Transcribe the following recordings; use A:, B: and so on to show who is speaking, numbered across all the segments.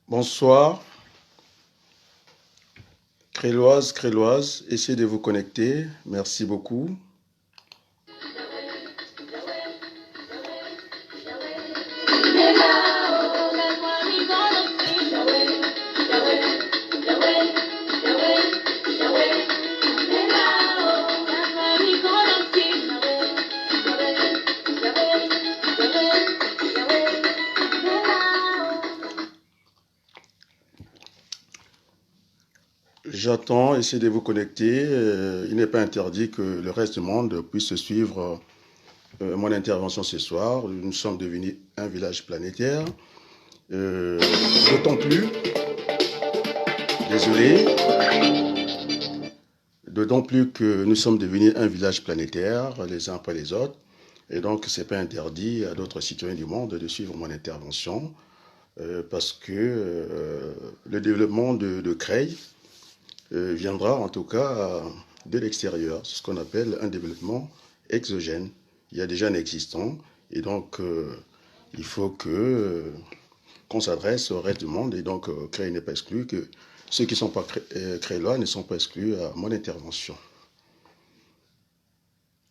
A: Bonsoir, Créloise, essayez de vous connecter. Merci beaucoup. J'attends, essayez de vous connecter. Il n'est pas interdit que le reste du monde puisse suivre mon intervention ce soir. Nous sommes devenus un village planétaire. Euh, D'autant plus, désolé, d'autant plus que nous sommes devenus un village planétaire les uns après les autres. Et donc, ce n'est pas interdit à d'autres citoyens du monde de suivre mon intervention parce que le développement de Creil viendra en tout cas de l'extérieur. C'est ce qu'on appelle un développement exogène. Il y a déjà un existant et donc il faut qu'on s'adresse au reste du monde et donc Creil n'est pas exclu, que ceux qui ne sont pas Creillois ne sont pas exclus à mon intervention.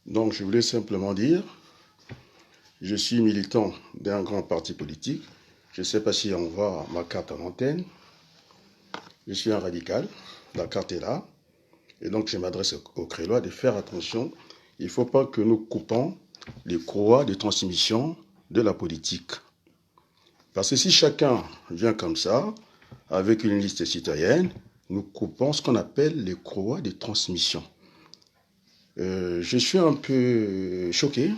A: Donc je voulais simplement dire, je suis militant d'un grand parti politique. Je ne sais pas si on voit ma carte en antenne. Je suis un radical, la carte est là. Et donc je m'adresse aux Crélois de faire attention. Il ne faut pas que nous coupons les courroies de transmission de la politique. Parce que si chacun vient comme ça, avec une liste citoyenne, nous coupons ce qu'on appelle les courroies de transmission. Je suis un peu choqué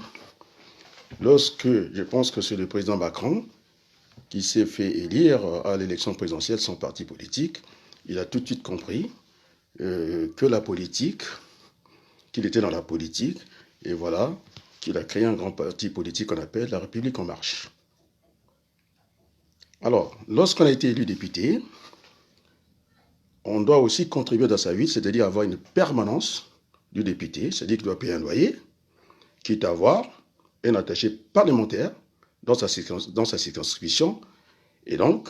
A: lorsque je pense que c'est le président Macron qui s'est fait élire à l'élection présidentielle son parti politique. Il a tout de suite compris que la politique, qu'il était dans la politique, et voilà, qu'il a créé un grand parti politique qu'on appelle la République en marche. Alors, lorsqu'on a été élu député, on doit aussi contribuer dans sa vie, c'est-à-dire avoir une permanence du député, c'est-à-dire qu'il doit payer un loyer, quitte à avoir un attaché parlementaire dans sa circonscription, et donc,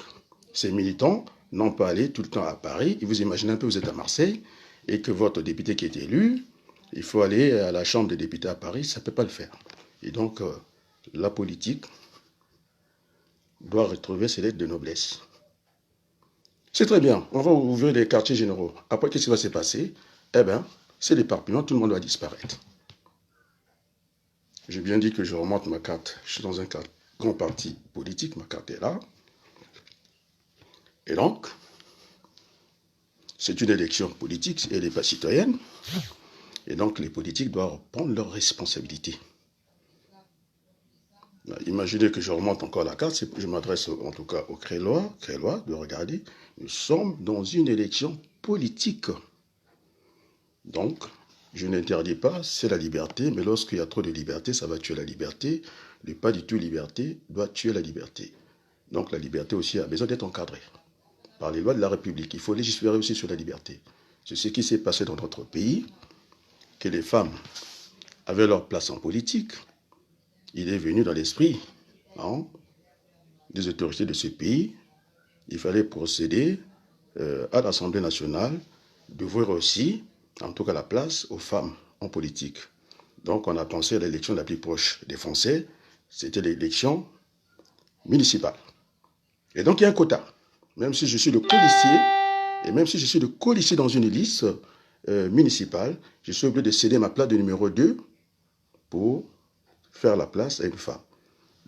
A: ces militants n'ont pas allé tout le temps à Paris. Et vous imaginez un peu, vous êtes à Marseille, et que votre député qui est élu, il faut aller à la Chambre des députés à Paris, ça ne peut pas le faire. Et donc, la politique doit retrouver ses lettres de noblesse. C'est très bien, on va ouvrir les quartiers généraux. Après, qu'est-ce qui va se passer? Eh bien, c'est l'éparpillement, tout le monde va disparaître. J'ai bien dit que je remonte ma carte. Je suis dans un grand parti politique, ma carte est là. Et donc, c'est une élection politique, elle n'est pas citoyenne. Et donc, les politiques doivent prendre leurs responsabilités. Imaginez que je remonte encore la carte, je m'adresse en tout cas aux Crélois, de regarder. Nous sommes dans une élection politique. Donc, je n'interdis pas, c'est la liberté, mais lorsqu'il y a trop de liberté, ça va tuer la liberté. Le pas du tout liberté doit tuer la liberté. Donc, la liberté aussi a besoin d'être encadrée par les lois de la République. Il faut légiférer aussi sur la liberté. C'est ce qui s'est passé dans notre pays, que les femmes avaient leur place en politique. Il est venu dans l'esprit des autorités de ce pays. Il fallait procéder à l'Assemblée nationale d'ouvrir aussi, en tout cas la place aux femmes en politique. Donc on a pensé à l'élection la plus proche des Français, c'était l'élection municipale. Et donc il y a un quota. Même si je suis le colistier, et même si je suis le colistier dans une liste municipale, je suis obligé de céder ma place de numéro 2 pour faire la place à une femme.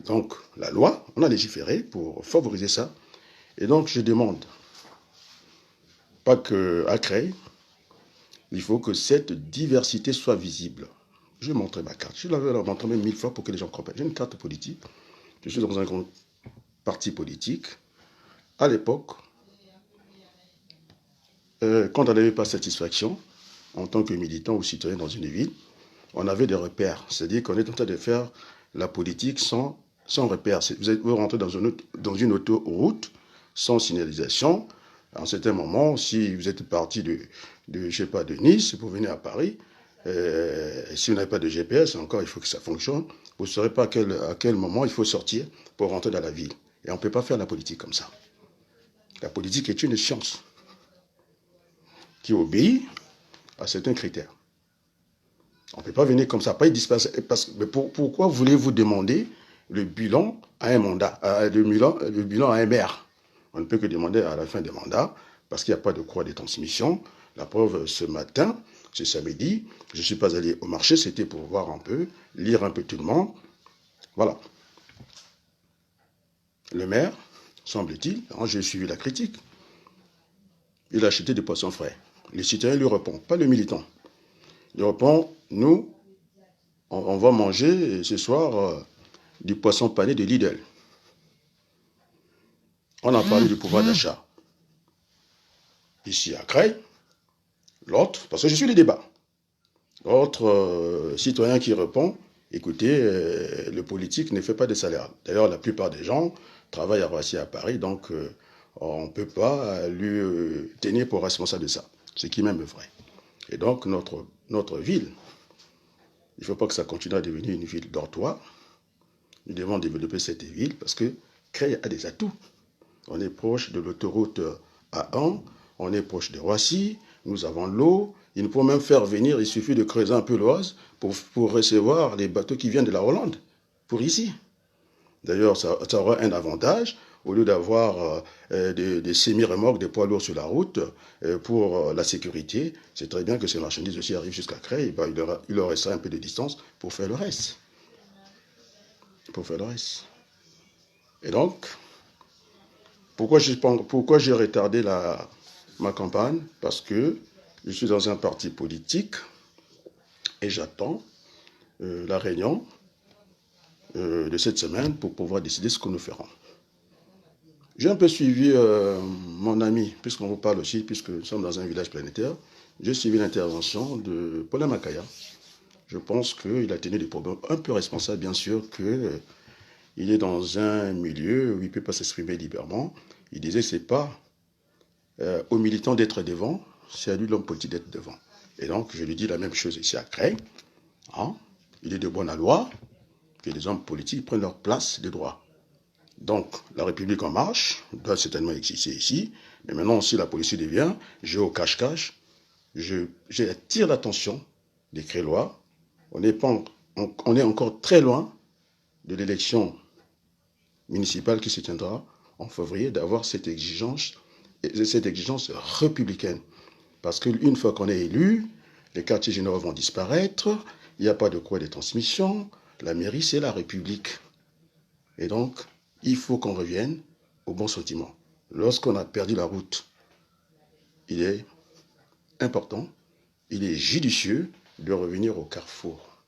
A: Donc, la loi, on a légiféré pour favoriser ça. Et donc, je demande, pas qu'à Creil, il faut que cette diversité soit visible. Je vais montrer ma carte. Je l'avais montré même 1000 fois pour que les gens comprennent. J'ai une carte politique. Je suis dans un grand parti politique. À l'époque, quand on n'avait pas satisfaction, en tant que militant ou citoyen dans une ville, on avait des repères. C'est-à-dire qu'on est en train de faire la politique sans repères. Vous rentrez dans une autoroute sans signalisation. À un certain moment, si vous êtes parti je sais pas, de Nice pour venir à Paris, si vous n'avez pas de GPS, encore il faut que ça fonctionne, vous ne saurez pas à quel moment il faut sortir pour rentrer dans la ville. Et on ne peut pas faire la politique comme ça. La politique est une science qui obéit à certains critères. On ne peut pas venir comme ça, pas y disperser. Pourquoi voulez-vous demander le bilan à un mandat, le bilan à un maire? On ne peut que demander à la fin des mandats, parce qu'il n'y a pas de croix de transmission. La preuve, ce matin, ce samedi, je ne suis pas allé au marché, c'était pour voir un peu, lire un peu tout le monde. Voilà. Le maire, semble-t-il, j'ai suivi la critique, il a acheté des poissons frais. Le citoyen lui répond, pas le militant. Il répond, nous, on va manger ce soir du poisson pané de Lidl. On a parlé du pouvoir d'achat. Ici à Creil, l'autre, parce que je suis le débat, l'autre citoyen qui répond, écoutez, le politique ne fait pas de salaire. D'ailleurs, la plupart des gens travaillent à Roissy, à Paris, donc on ne peut pas lui tenir pour responsable de ça, ce qui est même vrai. Et donc, notre ville, il ne faut pas que ça continue à devenir une ville dortoir. Nous devons développer cette ville parce que Creil a des atouts. On est proche de l'autoroute A1, on est proche de Roissy, nous avons l'eau. Il nous faut même faire venir, il suffit de creuser un peu l'Oise pour recevoir les bateaux qui viennent de la Hollande, pour ici. D'ailleurs, ça aura un avantage, au lieu d'avoir des semi-remorques, des poids lourds sur la route, pour la sécurité, c'est très bien que ces marchandises aussi arrivent jusqu'à Creil, il leur restera un peu de distance pour faire le reste. Et donc, pourquoi j'ai retardé ma campagne? Parce que je suis dans un parti politique et j'attends la réunion de cette semaine pour pouvoir décider ce que nous ferons. J'ai un peu suivi mon ami, puisqu'on vous parle aussi, puisque nous sommes dans un village planétaire, j'ai suivi l'intervention de Paulin Makaya. Je pense qu'il a tenu des propos un peu responsables, bien sûr, qu'il est dans un milieu où il ne peut pas s'exprimer librement. Il disait que ce n'est pas aux militants d'être devant, c'est à lui, l'homme politique, d'être devant. Et donc, je lui dis la même chose ici à Creil. Hein? Il est de bonne loi que les hommes politiques prennent leur place de droit. Donc, la République en marche doit certainement exister ici. Mais maintenant, si la police devient, je au cache-cache, j'attire l'attention des Crélois. On est encore très loin de l'élection municipale qui se tiendra en février, d'avoir cette exigence républicaine. Parce qu'une fois qu'on est élu, les quartiers généraux vont disparaître, il n'y a pas de croix de transmission, la mairie c'est la République. Et donc, il faut qu'on revienne au bon sentiment. Lorsqu'on a perdu la route, il est important, il est judicieux de revenir au carrefour.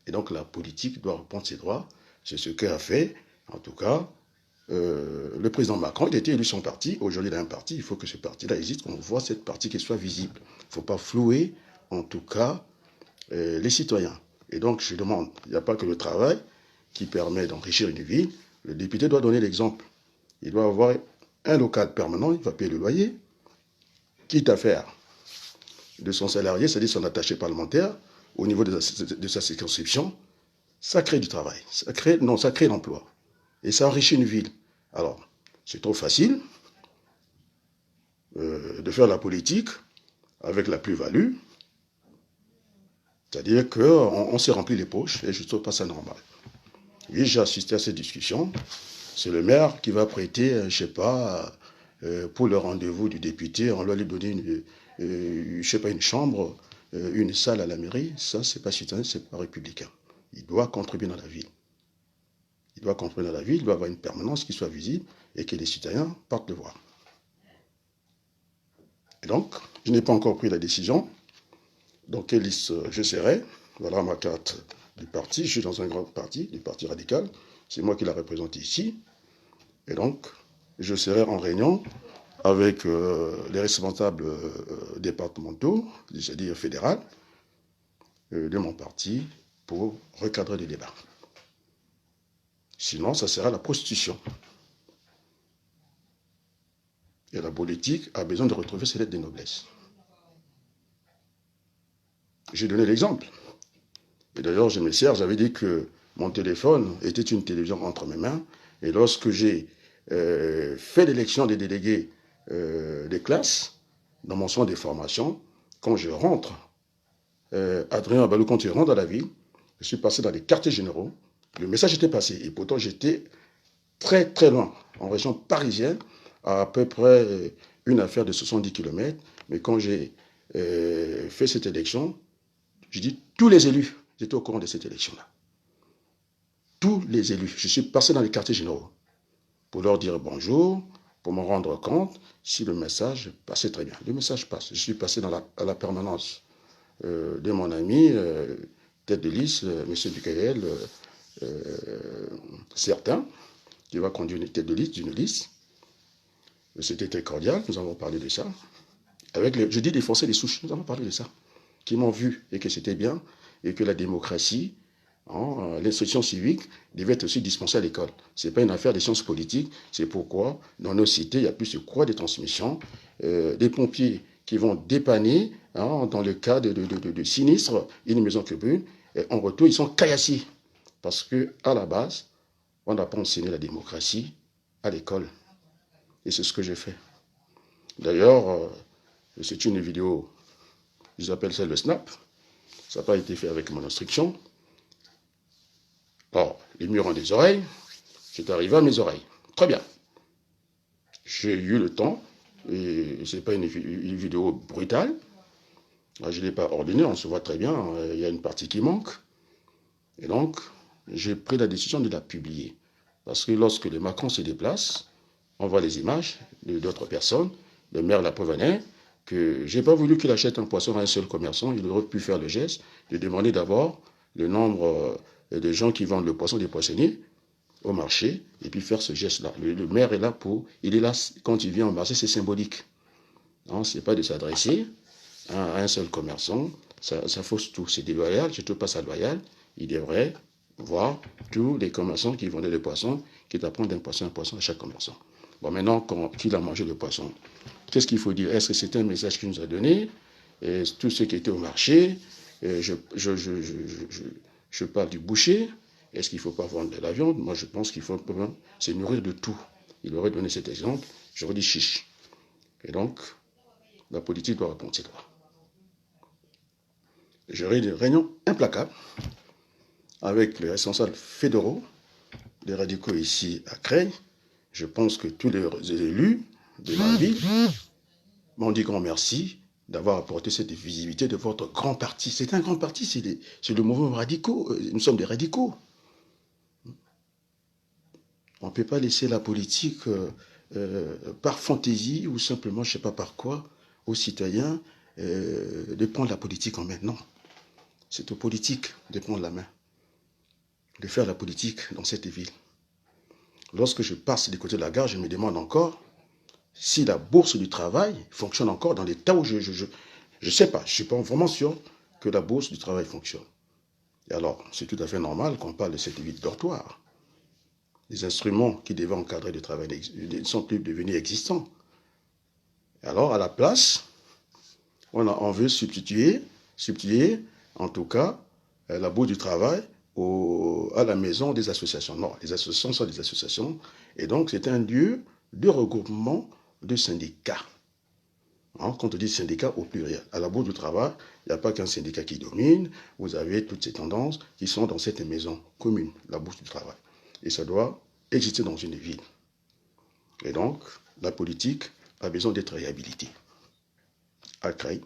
A: Et donc la politique doit reprendre ses droits. C'est ce qu'a fait, en tout cas, le président Macron. Il a été élu son parti. Aujourd'hui, il a un parti. Il faut que ce parti-là existe, qu'on voit cette partie qui soit visible. Il ne faut pas flouer, en tout cas, les citoyens. Et donc, je demande, il n'y a pas que le travail qui permet d'enrichir une ville. Le député doit donner l'exemple. Il doit avoir un local permanent, il va payer le loyer, quitte à faire de son salarié, c'est-à-dire son attaché parlementaire, au niveau de sa circonscription, ça crée du travail, ça crée l'emploi. Et ça enrichit une ville. Alors, c'est trop facile de faire la politique avec la plus-value, c'est-à-dire qu'on s'est rempli les poches et je ne trouve pas ça normal. Oui, j'ai assisté à cette discussion. C'est le maire qui va prêter, je ne sais pas, pour le rendez-vous du député, on va lui donner une chambre, une salle à la mairie. Ça, c'est pas citoyen, c'est pas républicain. Il doit contribuer dans la ville. Il doit avoir une permanence qui soit visible et que les citoyens partent le voir. Et donc, je n'ai pas encore pris la décision dans quelle liste je serai. Voilà ma carte du parti. Je suis dans un grand parti, le Parti radical. C'est moi qui la représente ici. Et donc, je serai en réunion avec les responsables départementaux, c'est-à-dire fédéraux, de mon parti, pour recadrer les débats. Sinon, ça sera la prostitution. Et la politique a besoin de retrouver ses lettres de noblesse. J'ai donné l'exemple. Et d'ailleurs, je me sers, j'avais dit que mon téléphone était une télévision entre mes mains. Et lorsque j'ai fait l'élection des délégués des classes, dans mon centre de formation, quand je rentre, Adrien Balou, quand tu rentres dans la ville, je suis passé dans les quartiers généraux, le message était passé, et pourtant j'étais très très loin, en région parisienne, à peu près une affaire de 70 km, mais quand j'ai fait cette élection, je dis tous les élus étaient au courant de cette élection-là. Tous les élus, je suis passé dans les quartiers généraux pour leur dire bonjour, pour me rendre compte si le message passait très bien. Le message passe. Je suis passé à la permanence de mon ami, tête de liste, M. Ducaël, certain, qui va conduire une tête de liste d'une liste. C'était très cordial, nous avons parlé de ça. Je dis des Français, des souches, nous avons parlé de ça. Qui m'ont vu et que c'était bien, et que la démocratie, l'instruction civique devait être aussi dispensée à l'école. Ce n'est pas une affaire de sciences politiques, c'est pourquoi dans nos cités, il y a plus de croix de transmission, des pompiers qui vont dépanner, dans le cas de sinistre, une maison qui brûle, et en retour, ils sont caillassés. Parce qu'à la base, on n'a pas enseigné la démocratie à l'école. Et c'est ce que j'ai fait. D'ailleurs, c'est une vidéo, ils appellent ça le snap. Ça n'a pas été fait avec mon instruction. Alors, les murs ont des oreilles. C'est arrivé à mes oreilles. Très bien. J'ai eu le temps, et ce n'est pas une vidéo brutale. Je ne l'ai pas ordonnée, on se voit très bien, il y a une partie qui manque. Et donc, j'ai pris la décision de la publier. Parce que lorsque le Macron se déplace, on voit les images d'autres personnes. Le maire la prévenait que je n'ai pas voulu qu'il achète un poisson à un seul commerçant. Il aurait pu faire le geste de demander d'abord le nombre de gens qui vendent le poisson des poissonniers au marché et puis faire ce geste-là. Le maire est là il est là quand il vient au marché, c'est symbolique. Ce n'est pas de s'adresser à un seul commerçant. Ça fausse tout. C'est déloyal. Je ne trouve pas ça loyal. Il devrait voir tous les commerçants qui vendaient le poisson, qui t'apprennent d'un poisson à un poisson à chaque commerçant. Bon, maintenant qu'il a mangé le poisson, qu'est-ce qu'il faut dire? Est-ce que c'était un message qu'il nous a donné? Et tous ceux qui étaient au marché, je parle du boucher. Est-ce qu'il ne faut pas vendre de la viande? Moi, je pense qu'il faut se nourrir de tout. Il aurait donné cet exemple. J'aurais dit chiche. Et donc, la politique doit répondre à ses droits. J'aurai des réunions implacables avec les responsables fédéraux, les radicaux ici à Creil. Je pense que tous les élus de la ville m'ont dit grand merci d'avoir apporté cette visibilité de votre grand parti. C'est un grand parti, c'est le mouvement radicaux. Nous sommes des radicaux. On ne peut pas laisser la politique par fantaisie ou simplement, je ne sais pas par quoi, aux citoyens de prendre la politique en main. Non. C'est aux politiques de prendre la main, de faire la politique dans cette ville. Lorsque je passe du côté de la gare, je me demande encore si la bourse du travail fonctionne encore dans l'état où je ne sais pas. Je ne suis pas vraiment sûr que la bourse du travail fonctionne. Et alors, c'est tout à fait normal qu'on parle de cette ville dortoir. Les instruments qui devaient encadrer le travail ne sont plus devenus existants. Et alors, à la place, on veut substituer, en tout cas, la bourse du travail à la maison des associations. Non, les associations sont des associations. Et donc, c'est un lieu de regroupement de syndicats. Quand on dit syndicat au pluriel, à la bourse du travail, il n'y a pas qu'un syndicat qui domine. Vous avez toutes ces tendances qui sont dans cette maison commune, la bourse du travail. Et ça doit exister dans une ville. Et donc, la politique a besoin d'être réhabilitée. À Creil,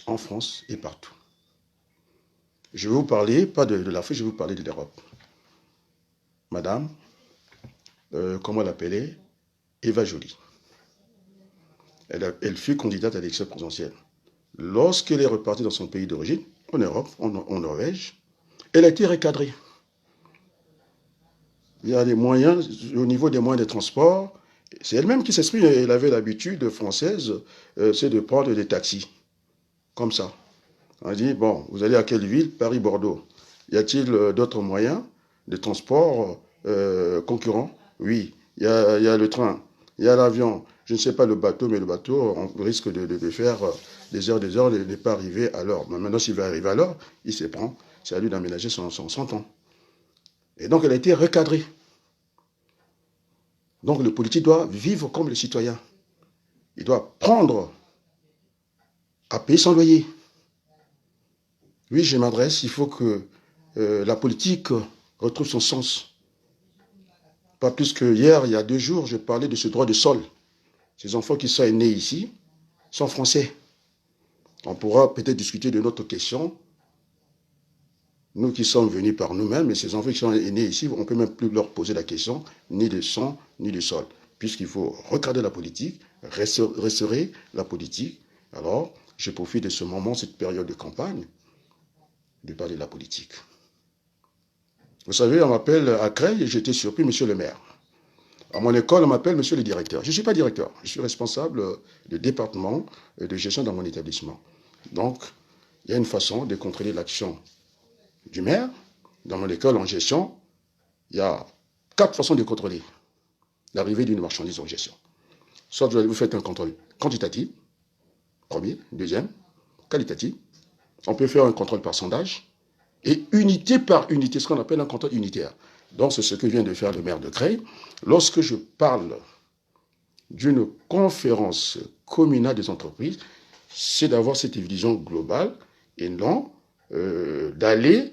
A: en France et partout. Je vais vous parler, pas de l'Afrique, je vais vous parler de l'Europe. Madame, comment l'appelait? Eva Joly. Elle fut candidate à l'élection présidentielle. Lorsqu'elle est repartie dans son pays d'origine, en Europe, en Norvège, elle a été recadrée. Il y a des moyens, au niveau des moyens de transport, c'est elle-même qui s'exprime. Elle avait l'habitude française, c'est de prendre des taxis, comme ça. On dit, bon, vous allez à quelle ville? Paris-Bordeaux. Y a-t-il d'autres moyens de transport concurrents? Oui, il y a le train, il y a l'avion, je ne sais pas le bateau, mais le bateau, on risque de faire des heures, de ne pas arriver à l'heure. Mais maintenant, s'il va arriver à l'heure, il se prend, c'est à lui d'aménager son temps. Et donc, elle a été recadrée. Donc, le politique doit vivre comme le citoyen. il doit apprendre à payer son loyer. Oui, je m'adresse, il faut que la politique retrouve son sens. Pas plus que hier, il y a 2 jours, je parlais de ce droit de sol. Ces enfants qui sont nés ici sont français. On pourra peut-être discuter de notre question. Nous qui sommes venus par nous-mêmes, et ces enfants qui sont nés ici, on ne peut même plus leur poser la question, ni de sang, ni de sol. Puisqu'il faut regarder la politique, restaurer la politique. Alors, je profite de ce moment, cette période de campagne, de parler de la politique. Vous savez, on m'appelle à Creil, et j'étais surpris, monsieur le maire. À mon école, on m'appelle monsieur le directeur. Je ne suis pas directeur, je suis responsable du département de gestion dans mon établissement. Donc, il y a une façon de contrôler l'action du maire. Dans mon école en gestion, il y a 4 façons de contrôler l'arrivée d'une marchandise en gestion. Soit vous faites un contrôle quantitatif, premier, deuxième, qualitatif. On peut faire un contrôle par sondage et unité par unité, ce qu'on appelle un contrôle unitaire. Donc, c'est ce que vient de faire le maire de Creil. Lorsque je parle d'une conférence communale des entreprises, c'est d'avoir cette vision globale et non d'aller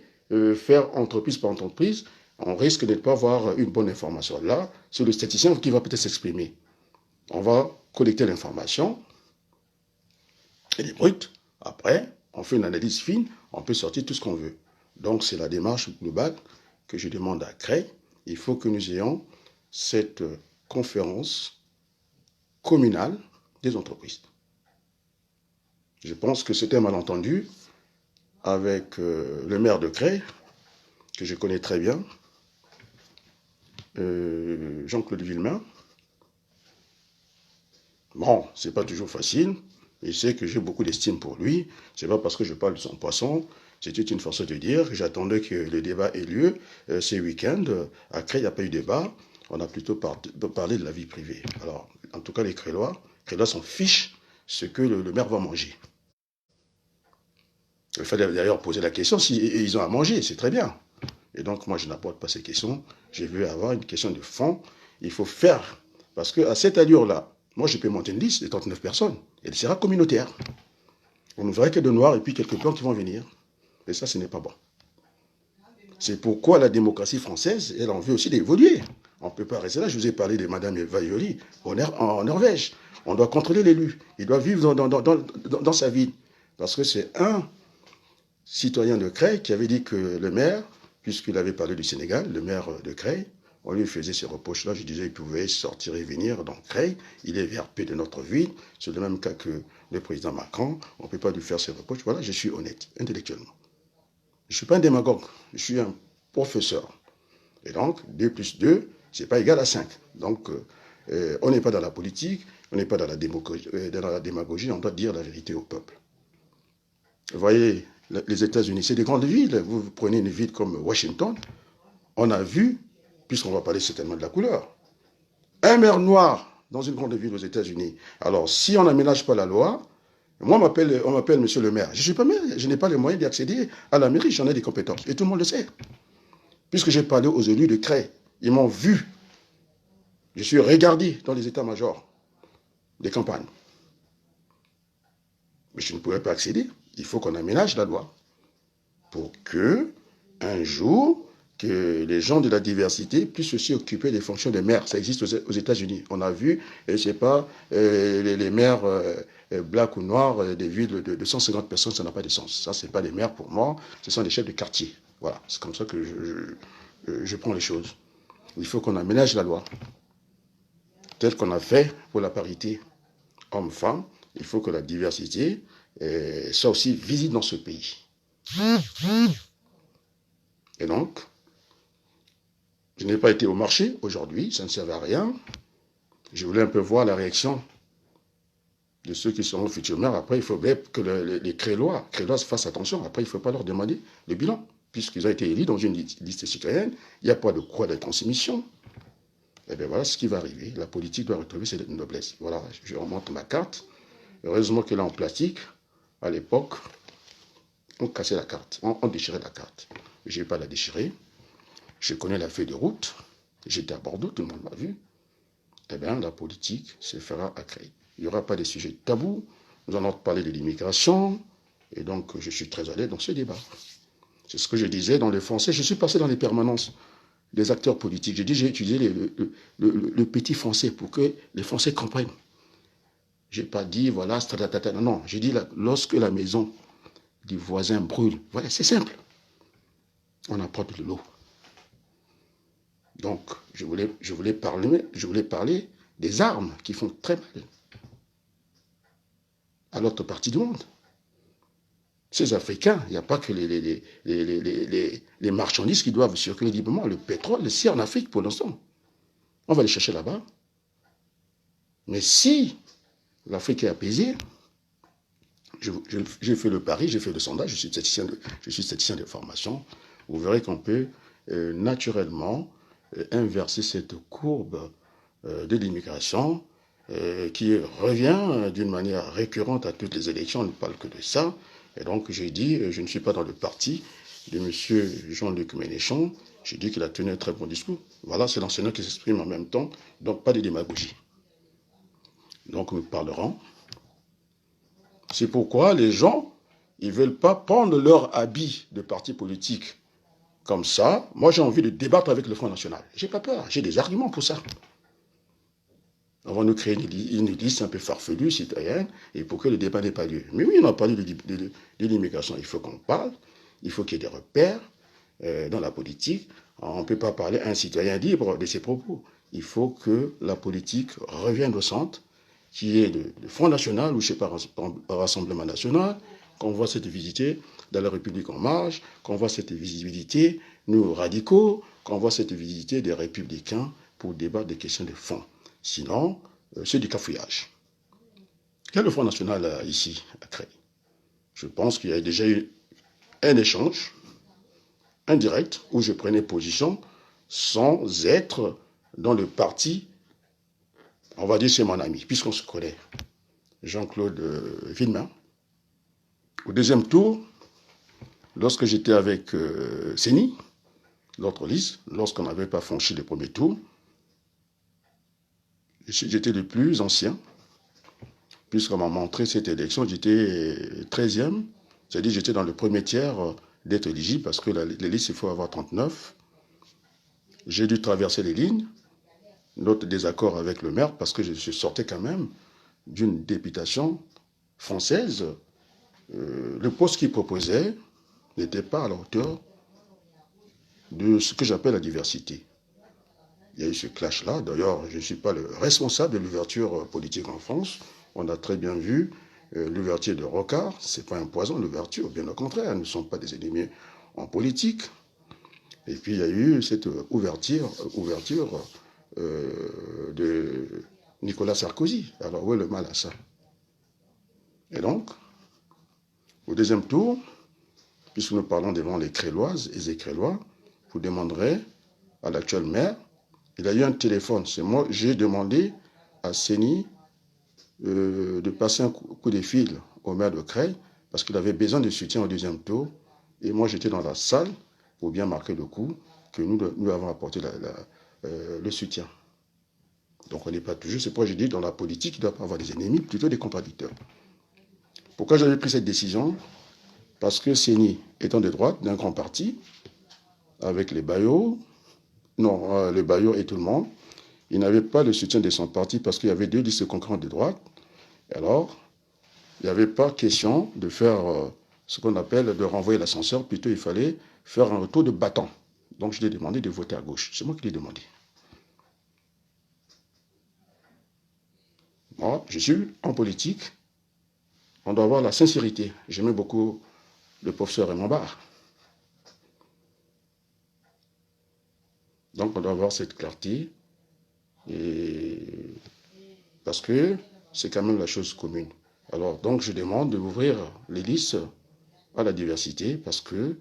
A: faire entreprise par entreprise. On risque de ne pas avoir une bonne information. Là, c'est le statisticien qui va peut-être s'exprimer. On va collecter l'information, elle est brute. Après, on fait une analyse fine, on peut sortir tout ce qu'on veut. Donc, c'est la démarche globale que je demande à Creil. Il faut que nous ayons cette conférence communale des entreprises. Je pense que c'était un malentendu avec le maire de Creil, que je connais très bien, Jean-Claude Villemain. Bon, c'est pas toujours facile. Il sait que j'ai beaucoup d'estime pour lui. C'est pas parce que je parle de son poisson. C'était une façon de dire. J'attendais que le débat ait lieu. Ces week-ends, à Creil, il n'y a pas eu de débat. On a plutôt parlé de la vie privée. Alors, en tout cas, les Crélois s'en fichent ce que le maire va manger. Il fallait d'ailleurs poser la question s'ils ont à manger, c'est très bien. Et donc, moi, je n'apporte pas ces questions. Je veux avoir une question de fond. Il faut faire. Parce qu'à cette allure-là, moi, je peux monter une liste de 39 personnes. Elle sera communautaire. On ne verra que de noirs et puis quelques blancs qui vont venir. Et ça, ce n'est pas bon. C'est pourquoi la démocratie française, elle en veut aussi d'évoluer. On ne peut pas rester là. Je vous ai parlé de Mme Vaioli en Norvège. On doit contrôler l'élu. Il doit vivre dans sa ville. Parce que c'est un citoyen de Creil qui avait dit que le maire, puisqu'il avait parlé du Sénégal, le maire de Creil, on lui faisait ces reproches-là. Je disais qu'il pouvait sortir et venir dans Creil. Il est VRP de notre ville. C'est le même cas que le président Macron. On ne peut pas lui faire ces reproches. Voilà, je suis honnête, intellectuellement. Je ne suis pas un démagogue. Je suis un professeur. Et donc, 2 plus 2, ce n'est pas égal à 5. Donc, on n'est pas dans la politique, on n'est pas dans la démagogie. On doit dire la vérité au peuple. Vous voyez, les États-Unis, c'est des grandes villes. Vous prenez une ville comme Washington, on a vu, puisqu'on va parler certainement de la couleur, un maire noir dans une grande ville aux États-Unis. Alors, si on n'aménage pas la loi, moi, on m'appelle monsieur le maire. Je ne suis pas maire, je n'ai pas les moyens d'accéder à la mairie, j'en ai des compétences. Et tout le monde le sait. Puisque j'ai parlé aux élus de Creil, ils m'ont vu. Je suis regardé dans les états-majors des campagnes. Mais je ne pourrais pas accéder. Il faut qu'on aménage la loi pour que, un jour, que les gens de la diversité puissent aussi occuper des fonctions de maire. Ça existe aux États-Unis. On a vu, je ne sais pas, les maires blacks ou noirs des villes de 150 personnes, ça n'a pas de sens. Ça, ce n'est pas des maires pour moi, ce sont des chefs de quartier. Voilà, c'est comme ça que je prends les choses. Il faut qu'on aménage la loi, telle qu'on a fait pour la parité homme-femme. Il faut que la diversité soit aussi visible dans ce pays. Et donc, je n'ai pas été au marché aujourd'hui, ça ne servait à rien. Je voulais un peu voir la réaction de ceux qui seront futurs maires. Après, il faudrait que les Crélois fassent attention. Après, il ne faut pas leur demander le bilan, puisqu'ils ont été élus dans une liste citoyenne. Il n'y a pas de croix de transmission. Et bien voilà ce qui va arriver. La politique doit retrouver cette noblesse. Voilà, je remonte ma carte. Heureusement qu'elle est en plastique. À l'époque, on cassait la carte, on déchirait la carte. Je n'ai pas la déchirer. Je connais la feuille de route. J'étais à Bordeaux, tout le monde m'a vu. Eh bien, la politique se fera à Creil. Il n'y aura pas de sujets tabous. Nous allons parler de l'immigration. Et donc, je suis très à l'aise dans ce débat. C'est ce que je disais dans les français. Je suis passé dans les permanences des acteurs politiques. J'ai étudié le petit français pour que les Français comprennent. Je n'ai pas dit, voilà, non. J'ai dit, lorsque la maison du voisin brûle, voilà, c'est simple. On apporte de l'eau. Donc, je voulais parler des armes qui font très mal à l'autre partie du monde. Ces Africains, il n'y a pas que les marchandises qui doivent circuler librement. Le pétrole, c'est en Afrique pour l'instant. On va les chercher là-bas. Mais si l'Afrique est apaisée, j'ai fait le pari, j'ai fait le sondage, je suis statisticien de formation. Vous verrez qu'on peut naturellement inverser cette courbe de l'immigration qui revient d'une manière récurrente à toutes les élections. On ne parle que de ça. Et donc j'ai dit, je ne suis pas dans le parti de M. Jean-Luc Mélenchon. J'ai dit qu'il a tenu un très bon discours. Voilà, c'est l'enseignant qui s'exprime en même temps. Donc pas de démagogie. Donc nous parlerons. C'est pourquoi les gens, ils ne veulent pas prendre leur habit de parti politique comme ça. Moi, j'ai envie de débattre avec le Front National. J'ai pas peur, j'ai des arguments pour ça. On va nous créer une liste un peu farfelue, citoyenne, et pour que le débat n'ait pas lieu. Mais oui, on a parlé de l'immigration. Il faut qu'on parle, il faut qu'il y ait des repères dans la politique. On ne peut pas parler à un citoyen libre de ses propos. Il faut que la politique revienne au centre, qui est le Front National, ou je ne sais pas, Rassemblement National, qu'on voit cette visiter dans la République en marche, qu'on voit cette visibilité, nous radicaux, qu'on voit cette visibilité des républicains pour débattre des questions de fond. Sinon, c'est du cafouillage. Quel est le Front National ici, à Cré? Je pense qu'il y a déjà eu un échange indirect où je prenais position sans être dans le parti. On va dire c'est mon ami, puisqu'on se connaît. Jean-Claude Villemain. Au deuxième tour, lorsque j'étais avec Séni, l'autre liste, lorsqu'on n'avait pas franchi le premier tour, j'étais le plus ancien, puisqu'on m'a montré cette élection, j'étais 13e, c'est-à-dire j'étais dans le premier tiers d'être éligible, parce que les listes, il faut avoir 39. J'ai dû traverser les lignes, notre désaccord avec le maire, parce que je sortais quand même d'une députation française. Le poste qu'il proposait n'était pas à la hauteur de ce que j'appelle la diversité. Il y a eu ce clash-là. D'ailleurs, je ne suis pas le responsable de l'ouverture politique en France. On a très bien vu l'ouverture de Rocard. Ce n'est pas un poison, l'ouverture. Bien au contraire, nous ne sommes pas des ennemis en politique. Et puis, il y a eu cette ouverture de Nicolas Sarkozy. Alors, où est le mal à ça? Et donc, au deuxième tour, puisque nous parlons devant les Créloises et les Crélois, vous demanderez à l'actuel maire, il a eu un téléphone. C'est moi, j'ai demandé à Séni de passer un coup de fil au maire de Creil parce qu'il avait besoin de soutien au deuxième tour. Et moi, j'étais dans la salle pour bien marquer le coup que nous avons apporté le soutien. Donc, on n'est pas toujours. C'est pourquoi j'ai dit, dans la politique, il ne doit pas avoir des ennemis, plutôt des contradicteurs. Pourquoi j'avais pris cette décision? Parce que Séni, étant de droite, d'un grand parti, avec les Bayo, les Bayo et tout le monde, il n'avait pas le soutien de son parti parce qu'il y avait deux listes concurrentes de droite. Alors, il n'y avait pas question de faire ce qu'on appelle de renvoyer l'ascenseur. Plutôt, il fallait faire un retour de bâton. Donc, je lui ai demandé de voter à gauche. C'est moi qui l'ai demandé. Moi, je suis en politique. On doit avoir la sincérité. J'aimais beaucoup le professeur Raymond Barre. Donc, on doit avoir cette clarté. Et parce que c'est quand même la chose commune. Alors, donc, je demande d'ouvrir les listes à la diversité parce que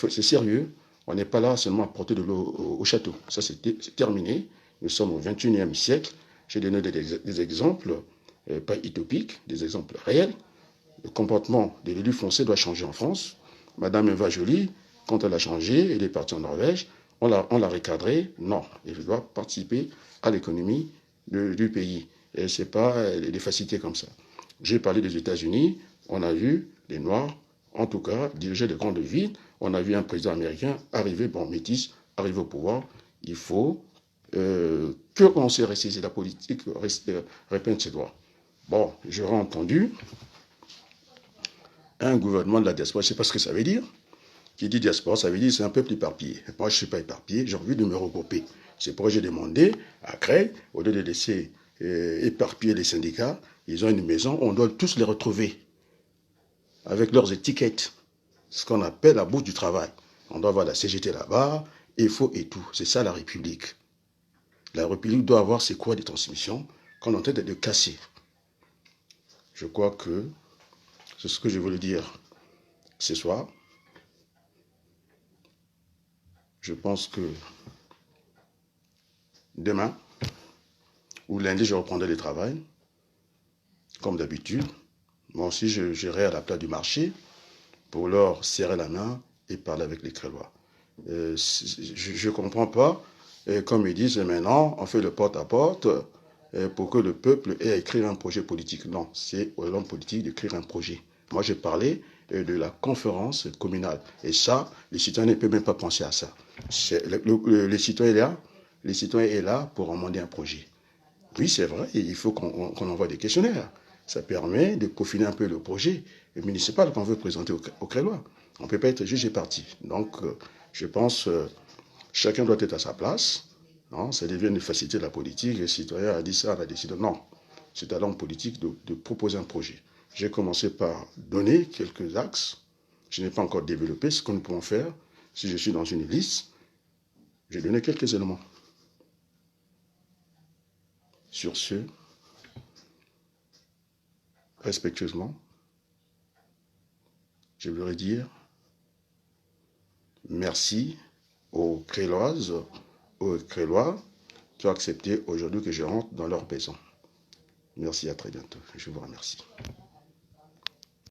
A: c'est sérieux. On n'est pas là seulement à porter de l'eau au château. Ça, c'est terminé. Nous sommes au XXIe siècle. J'ai donné des exemples, pas utopiques, des exemples réels. Le comportement de l'élu français doit changer en France. Madame Eva Joly, quand elle a changé, elle est partie en Norvège. On l'a recadré. Non, elle doit participer à l'économie du pays. et ce n'est pas les facilités comme ça. J'ai parlé des États-Unis, on a vu les Noirs, en tout cas, diriger de grandes villes. On a vu un président américain arriver, métis, arriver au pouvoir. Il faut que l'on sait ressaisir la politique, répondre ses droits. Bon, j'aurais entendu un gouvernement de la diaspora, je ne sais pas ce que ça veut dire. Qui dit diaspora, ça veut dire c'est un peuple éparpillé. Moi, je ne suis pas éparpillé, j'ai envie de me regrouper. C'est pourquoi j'ai demandé à CREI, au lieu de laisser éparpiller les syndicats, ils ont une maison, on doit tous les retrouver avec leurs étiquettes. Ce qu'on appelle la bourse du travail. On doit avoir la CGT là-bas, EFO et tout. C'est ça la République. La République doit avoir ses cours de transmission qu'on est en train de casser. Je crois que c'est ce que je voulais dire ce soir. Je pense que demain ou lundi, je reprendrai le travail, comme d'habitude. Moi aussi, j'irai à la place du marché pour leur serrer la main et parler avec les Crélois. Je ne comprends pas, comme ils disent maintenant, on fait le porte-à-porte pour que le peuple ait à écrire un projet politique. Non, c'est aux hommes politiques d'écrire un projet. Moi, j'ai parlé de la conférence communale. Et ça, les citoyens ne peuvent même pas penser à ça. Les citoyens est là pour emmener un projet. Oui, c'est vrai, il faut qu'on envoie des questionnaires. Ça permet de peaufiner un peu le projet municipal qu'on veut présenter aux Crélois. On ne peut pas être jugé parti. Donc, je pense chacun doit être à sa place. Non, ça devient une facilité de la politique. Le citoyen a dit ça, on a décidé. Non, c'est à l'homme politique de proposer un projet. J'ai commencé par donner quelques axes. Je n'ai pas encore développé ce que nous pouvons faire. Si je suis dans une liste, j'ai donné quelques éléments. Sur ce, respectueusement, je voudrais dire merci aux Créloises, aux Crélois qui ont accepté aujourd'hui que je rentre dans leur maison. Merci, à très bientôt. Je vous remercie.